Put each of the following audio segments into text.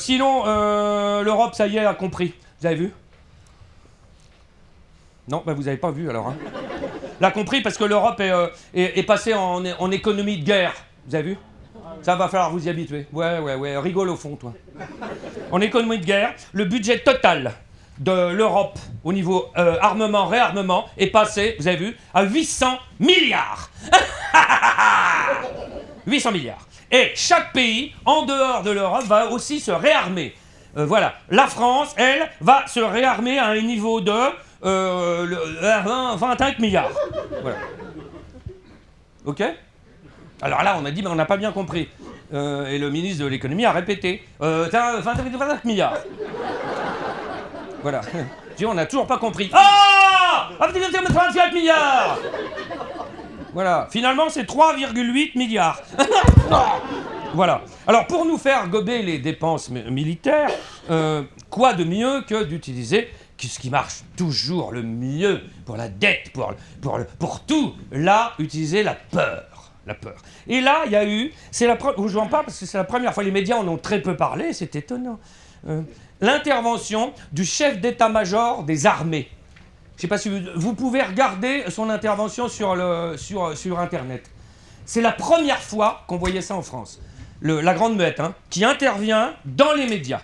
Sinon, l'Europe, ça y est, a compris. Vous avez vu? Non, bah vous n'avez pas vu alors. Hein. L'a compris parce que l'Europe est passée en économie de guerre. Vous avez vu? Ça va falloir vous y habituer. Ouais, rigole au fond, toi. En économie de guerre, le budget total de l'Europe au niveau armement-réarmement est passé, vous avez vu, à 800 milliards. 800 milliards. Et chaque pays, en dehors de l'Europe, va aussi se réarmer. Voilà. La France, elle, va se réarmer à un niveau de 25 milliards. Voilà. Ok? Alors là, on a dit, mais on n'a pas bien compris. Et le ministre de l'économie a répété. 25 milliards. Voilà. On n'a toujours pas compris. Ah 25 milliards. Voilà. Finalement, c'est 3,8 milliards. Voilà. Alors, pour nous faire gober les dépenses militaires, quoi de mieux que d'utiliser ce qui marche toujours le mieux pour la dette, pour tout, là, utiliser la peur. La peur. Et là, il y a eu, je vous en parle parce que c'est la première fois, les médias en ont très peu parlé, c'est étonnant, l'intervention du chef d'état-major des armées. Je ne sais pas si vous pouvez regarder son intervention sur Internet. C'est la première fois qu'on voyait ça en France. La Grande Muette, hein, qui intervient dans les médias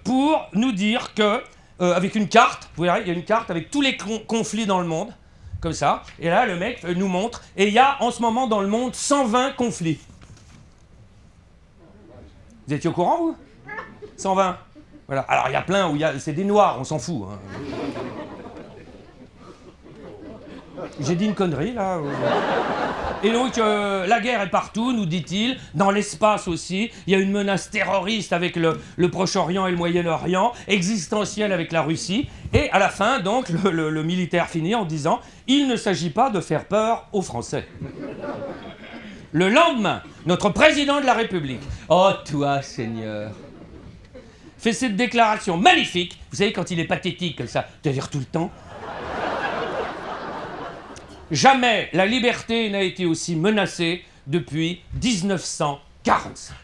pour nous dire que, avec une carte, vous verrez, il y a une carte avec tous les conflits dans le monde, comme ça, et là le mec nous montre, et il y a en ce moment dans le monde 120 conflits. Vous étiez au courant, vous? 120. Voilà. Alors il y a plein où c'est des noirs, on s'en fout. Hein. J'ai dit une connerie là. Et donc la guerre est partout, nous dit-il, dans l'espace aussi. Il y a une menace terroriste avec le Proche-Orient et le Moyen-Orient, existentielle avec la Russie. Et à la fin, donc, le militaire finit en disant « Il ne s'agit pas de faire peur aux Français ». Le lendemain, notre président de la République, oh toi Seigneur, fait cette déclaration magnifique. Vous savez, quand il est pathétique comme ça, c'est-à-dire tout le temps. Jamais la liberté n'a été aussi menacée depuis 1945.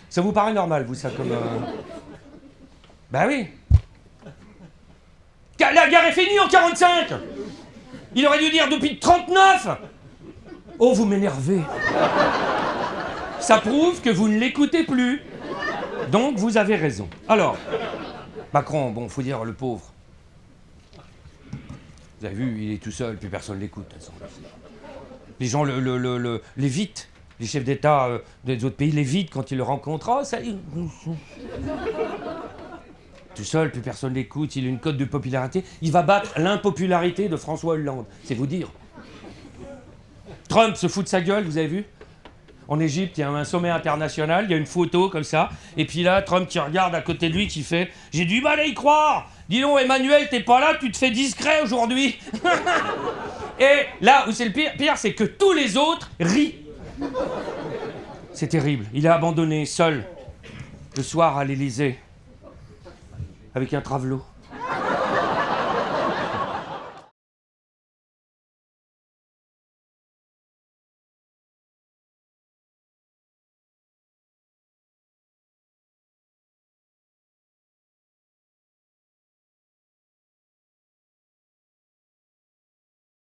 Ça vous paraît normal, vous, ça, comme... Ben oui. La guerre est finie en 45. Il aurait dû dire depuis 39. Oh, vous m'énervez. Ça prouve que vous ne l'écoutez plus. Donc, vous avez raison. Alors... Macron, bon, faut dire le pauvre. Vous avez vu, il est tout seul, puis personne l'écoute. Les gens l'évitent. Les chefs d'État des autres pays l'évitent quand ils le rencontrent. Oh, ça... Tout seul, puis personne l'écoute. Il a une cote de popularité. Il va battre l'impopularité de François Hollande. C'est vous dire. Trump se fout de sa gueule, vous avez vu? En Égypte, il y a un sommet international, il y a une photo comme ça, et puis là, Trump qui regarde à côté de lui, qui fait « J'ai du mal à y croire. Dis donc, Emmanuel, t'es pas là, tu te fais discret aujourd'hui. » Et là où c'est le pire, c'est que tous les autres rient. C'est terrible. Il est abandonné, seul, le soir à l'Élysée, avec un travelot.